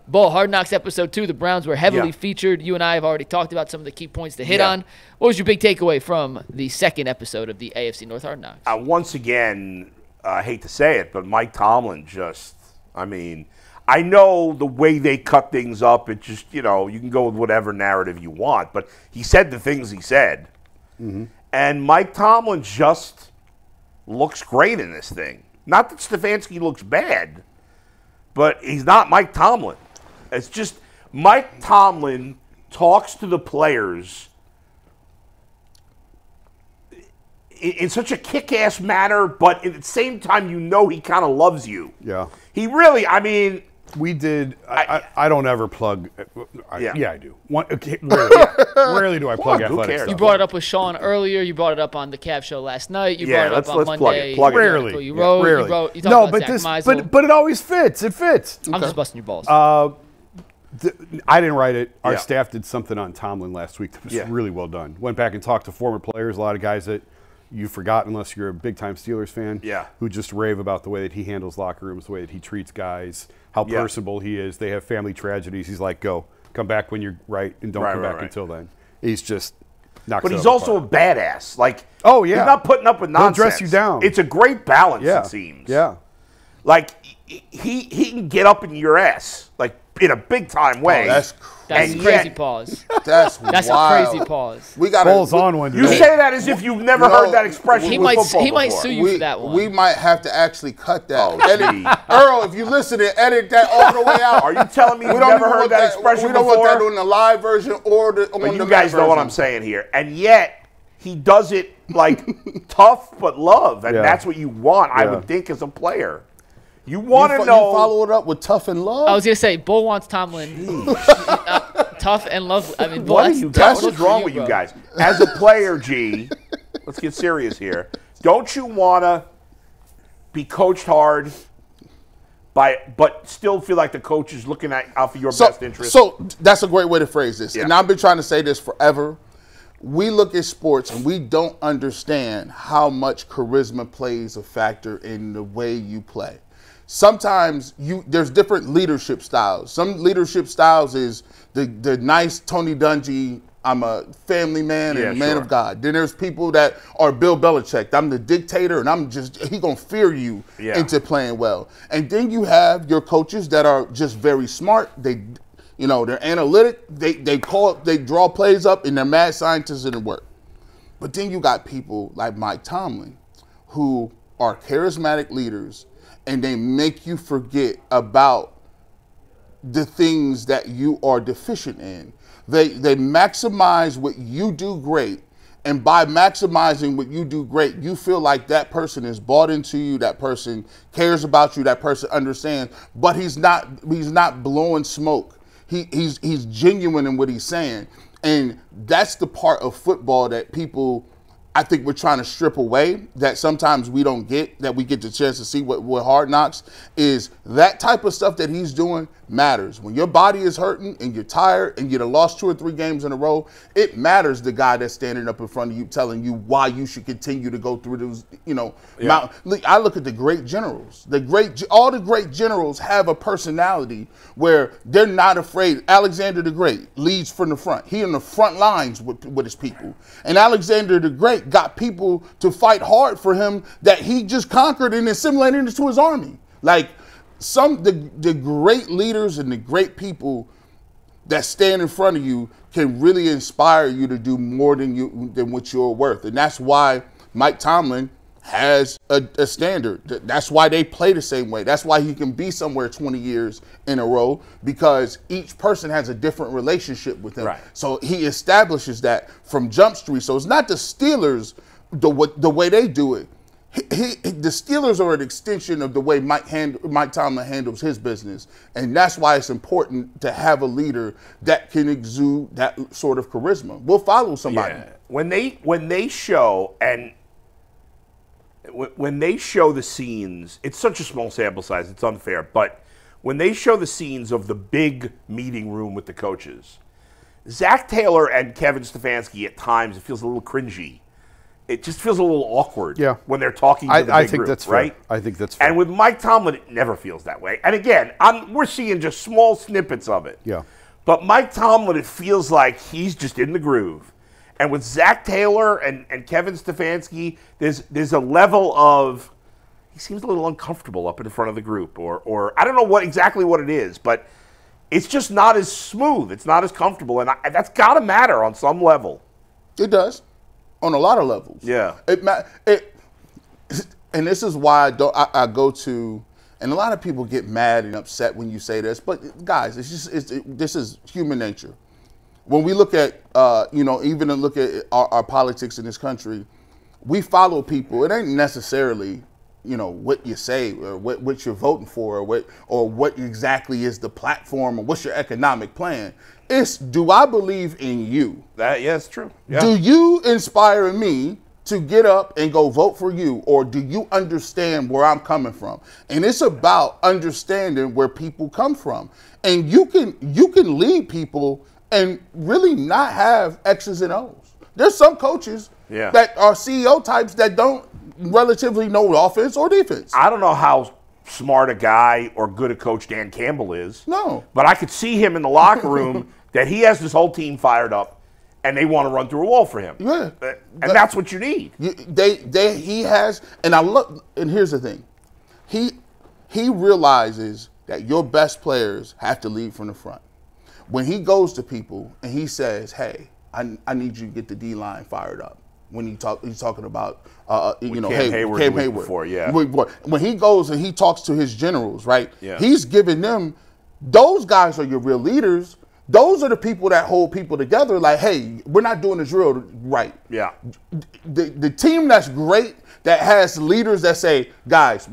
Bull, Hard Knocks episode 2, the Browns were heavily featured. You and I have already talked about some of the key points to hit on. What was your big takeaway from the second episode of the AFC North Hard Knocks? Once again, I hate to say it, but Mike Tomlin just, I mean, I know the way they cut things up, it just, you know, you can go with whatever narrative you want, but he said the things he said. And Mike Tomlin just looks great in this thing. Not that Stefanski looks bad, but he's not Mike Tomlin. It's just Mike Tomlin talks to the players in such a kick-ass manner, but at the same time, you know he kind of loves you. Yeah. He really, I mean... We did. I don't ever plug. I do. Rarely do I plug athletic stuff. You brought it up with Sean earlier. You brought it up on the Cav show last night. You brought it up on Monday. Plug it. Rarely. You wrote. Rarely. You talked about Zach Meisel. but it always fits. It fits. I'm just busting your balls. I didn't write it. Our staff did something on Tomlin last week that was really well done. Went back and talked to former players, a lot of guys that you forgot unless you're a big-time Steelers fan, who just rave about the way that he handles locker rooms, the way that he treats guys, how personable he is. They have family tragedies. He's like, go. Come back when you're right and don't come back until then. He's just knocks But he's also a badass. Like, he's not putting up with nonsense. He'll dress you down. It's a great balance, it seems. Yeah. Like, he can get up in your ass, like, in a big-time way. That's crazy pause. That's wild. A crazy pause. We got balls on one. You say that as if you've never heard that expression. He might sue you for that one. We might have to actually cut that. Earl, if you listen and edit that all the way out. Are you telling me you've never heard that expression before? We don't want that on the live version or on the version. You guys know what I'm saying here. And yet, he does it like tough but love. And that's what you want, I would think, as a player. You want to know. You follow it up with tough and love? I was going to say, Bull wants Tomlin. Tough and love. I mean, Bull, what is wrong with you guys? As a player, G, let's get serious here. Don't you want to be coached hard, but still feel like the coach is looking out for your best interest? So that's a great way to phrase this. And I've been trying to say this forever. We look at sports and we don't understand how much charisma plays a factor in the way you play. Sometimes there's different leadership styles. Some leadership styles is the nice Tony Dungy, I'm a family man and a man of God. Then there's people that are Bill Belichick. I'm the dictator and he gonna fear you into playing well. And then you have your coaches that are just very smart. They're analytic. They draw plays up and they're mad scientists and it work. But then you got people like Mike Tomlin who are charismatic leaders and they make you forget about the things that you are deficient in. They maximize what you do great, and by maximizing what you do great, you feel like that person is bought into you, that person cares about you, that person understands, but he's not blowing smoke. He's genuine in what he's saying. And that's the part of football that people, I think, we're trying to strip away, that sometimes we don't get, that we get the chance to see what Hard Knocks is. That type of stuff that he's doing matters. When your body is hurting and you're tired and you've lost 2 or 3 games in a row, it matters the guy that's standing up in front of you telling you why you should continue to go through those, I look at the great generals. All the great generals have a personality where they're not afraid. Alexander the Great leads from the front. He in the front lines with his people. And Alexander the Great got people to fight hard for him that he just conquered and assimilated into his army. Like, the great leaders and the great people that stand in front of you can really inspire you to do more than what you're worth. And that's why Mike Tomlin has a standard. That's why they play the same way. That's why he can be somewhere 20 years in a row, because each person has a different relationship with him. Right. So he establishes that from Jump Street. So it's not the Steelers, the way they do it. The Steelers are an extension of the way Mike Tomlin handles his business, and that's why it's important to have a leader that can exude that sort of charisma. We'll follow somebody. Yeah. When they show the scenes, it's such a small sample size, it's unfair, but when they show the scenes of the big meeting room with the coaches, Zach Taylor and Kevin Stefanski at times, it feels a little cringy. it just feels a little awkward when they're talking to the big I think group, that's right? Fair. I think that's fair. And with Mike Tomlin, it never feels that way. And again, we're seeing just small snippets of it. Yeah. But Mike Tomlin, it feels like he's just in the groove. And with Zach Taylor and Kevin Stefanski, there's a level of, he seems a little uncomfortable up in front of the group. Or I don't know exactly what it is, but it's just not as smooth. It's not as comfortable. And that's got to matter on some level. It does. On a lot of levels. Yeah. And this is why I go to, and a lot of people get mad and upset when you say this, but guys, this is human nature. When we look at, even look at our politics in this country, we follow people. It ain't necessarily, what you say or what you're voting for or what exactly is the platform or what's your economic plan. It's, do I believe in you? It's true. Yeah. Do you inspire me to get up and go vote for you, or do you understand where I'm coming from? And it's about understanding where people come from. And you can lead people and really not have X's and O's. There's some coaches that are CEO types that don't relatively know offense or defense. I don't know how smart a guy or good a coach Dan Campbell is. No. But I could see him in the locker room that he has this whole team fired up and they want to run through a wall for him. Yeah. And that's what you need. He has, and and here's the thing. He realizes that your best players have to lead from the front. When he goes to people and he says, hey, I need you to get the D-line fired up. When he's talking about, Cam Hayward. Before, When he goes and he talks to his generals, right? Yeah. He's giving them, those guys are your real leaders. Those are the people that hold people together. Like, hey, we're not doing the drill right. Yeah. The team that's great, that has leaders that say, guys,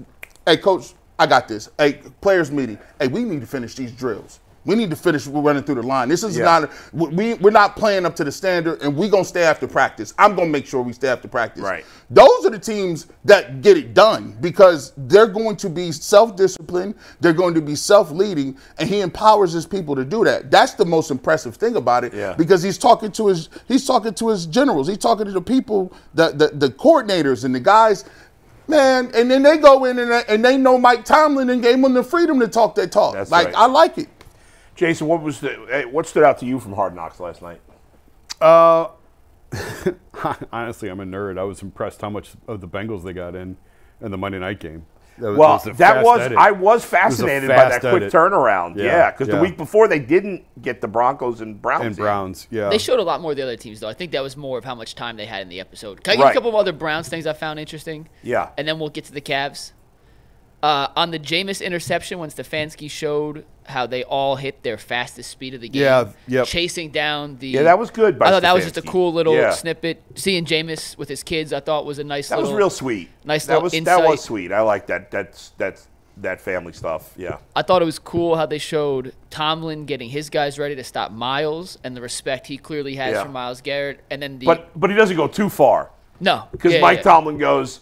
hey, coach, I got this. Hey, players meeting. Hey, we need to finish these drills. We need to finish running through the line. This is not, we're not playing up to the standard, and we're going to stay after practice. I'm going to make sure we stay after practice. Right. Those are the teams that get it done because they're going to be self-disciplined, they're going to be self-leading, and he empowers his people to do that. That's the most impressive thing about it because he's talking to his generals. He's talking to the people, the coordinators and the guys. Man, and then they go in and they know Mike Tomlin and gave them the freedom to talk that talk. That's right. I like it. Jason, what stood out to you from Hard Knocks last night? Honestly, I'm a nerd. I was impressed how much of the Bengals they got in the Monday night game. I was fascinated by that quick turnaround. Yeah, because the week before they didn't get the Broncos and Browns. They showed a lot more of the other teams, though. I think that was more of how much time they had in the episode. Can I give you a couple of other Browns things I found interesting? Yeah. And then we'll get to the Cavs. On the Jameis interception, when Stefanski showed how they all hit their fastest speed of the game, chasing down the... Yeah, that was good by I thought Stefanski. That was just a cool little snippet. Seeing Jameis with his kids, I thought was a nice That was real sweet. Insight. That was sweet. I like that. That family stuff, yeah. I thought it was cool how they showed Tomlin getting his guys ready to stop Miles and the respect he clearly has for Myles Garrett. And then But he doesn't go too far. No. Because Mike Tomlin goes...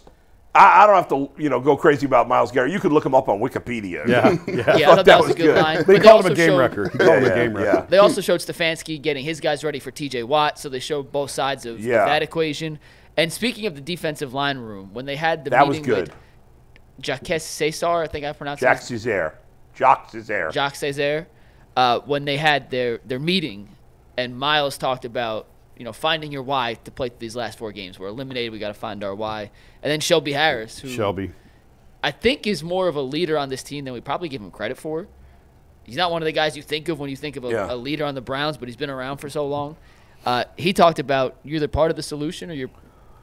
I don't have to, go crazy about Myles Garrett. You could look him up on Wikipedia. Yeah, I thought that was a good line. They called him a game wrecker. They also showed Stefanski getting his guys ready for T.J. Watt, so they showed both sides of that equation. And speaking of the defensive line room, when they had the meeting was good. with Jacques Cesar, I think I pronounced it. Jacques Cesar. When they had their meeting, and Miles talked about finding your why to play these last 4 games. We're eliminated. We got to find our why. And then Shelby Harris, who I think is more of a leader on this team than we probably give him credit for. He's not one of the guys you think of when you think of a leader on the Browns, but he's been around for so long. He talked about you're either part of the solution or you're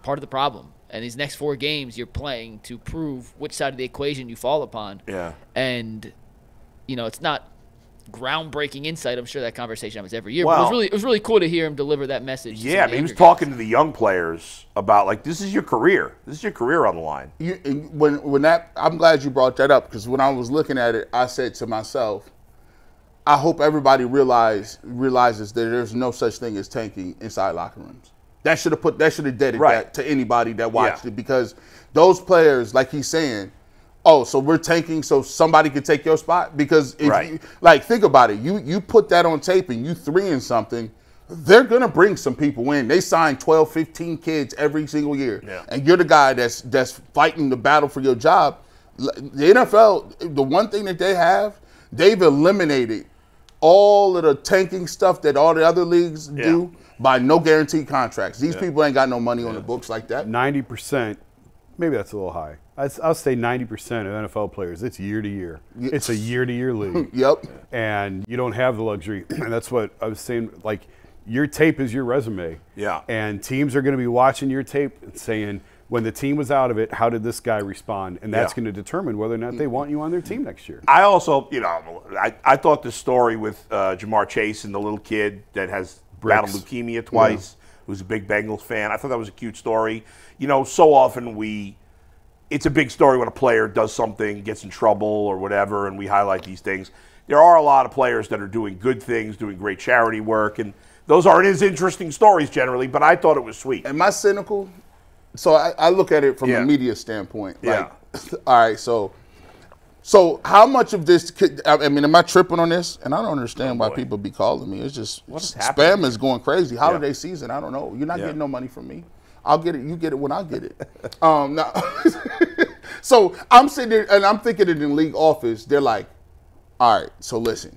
part of the problem. And these next 4 games, you're playing to prove which side of the equation you fall upon. Yeah. And, it's not groundbreaking insight. I'm sure that conversation happens every year. But it was really cool to hear him deliver that message. Yeah, he was talking to the young players about this is your career. This is your carear on the line. I'm glad you brought that up because when I was looking at it, I said to myself, I hope everybody realizes that there's no such thing as tanking inside locker rooms. That should have deaded that to anybody that watched it because those players, like he's saying, oh, so we're tanking so somebody could take your spot? Because if you, think about it. You put that on tape and you 3 and something. they're going to bring some people in. They sign 12, 15 kids every single year. Yeah. And you're the guy that's fighting the battle for your job. The NFL, the one thing that they have, they've eliminated all of the tanking stuff that all the other leagues do by no guaranteed contracts. These people ain't got no money on the books like that. 90%, maybe that's a little high. I'll say 90% of NFL players, it's year to year. It's a year-to-year league. Yep. And you don't have the luxury. And that's what I was saying, like, your tape is your resume. Yeah. And teams are going to be watching your tape and saying, when the team was out of it, how did this guy respond? And that's going to determine whether or not they want you on their team next year. I also, I thought the story with Jamar Chase and the little kid that has battled leukemia twice, who's a big Bengals fan, I thought that was a cute story. So often it's a big story when a player does something, gets in trouble or whatever, and we highlight these things. There are a lot of players that are doing good things, doing great charity work, and those aren't as interesting stories generally, but I thought it was sweet. Am I cynical? So I look at it from a media standpoint. Like, all right, so how much of this am I tripping on this? And I don't understand why people be calling me. It's just spam is going crazy. Holiday season, I don't know. You're not getting no money from me. I'll get it. You get it when I get it. So I'm sitting there and I'm thinking it in league office. They're like, all right, so listen,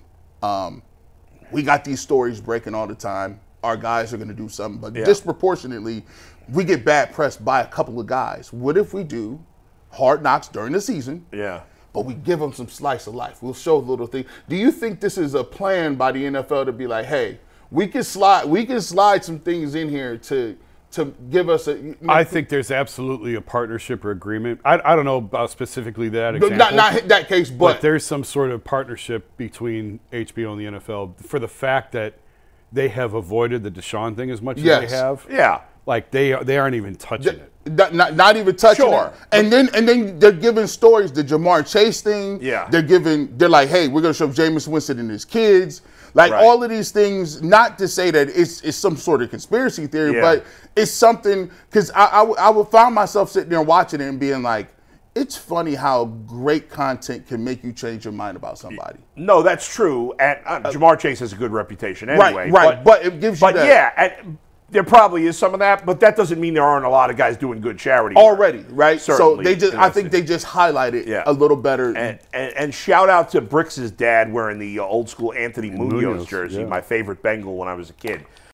we got these stories breaking all the time. Our guys are going to do something, but disproportionately, we get bad press by a couple of guys. What if we do Hard Knocks during the season? Yeah. But we give them some slice of life. We'll show a little thing. Do you think this is a plan by the NFL to be like, hey, we can slide some things in here to give us a. I think there's absolutely a partnership or agreement. I don't know about specifically that example. Not that case, but there's some sort of partnership between HBO and the NFL for the fact that they have avoided the Deshaun thing as much as they have. Yeah. Like they aren't even touching it. Not even touching it. And then they're giving stories, the Jamar Chase thing. Yeah. They're like, hey, we're gonna show Jameis Winston and his kids. Like all of these things, not to say that it's some sort of conspiracy theory, but it's something, because I would find myself sitting there watching it and being like, it's funny how great content can make you change your mind about somebody. No, that's true. And Jamar Chase has a good reputation anyway. Right. But it gives you that. But yeah, there probably is some of that, but that doesn't mean there aren't a lot of guys doing good charity already, right? Certainly, so I think they just highlight it a little better. And shout out to Brix's dad wearing the old school Anthony Munoz jersey, my favorite Bengal when I was a kid.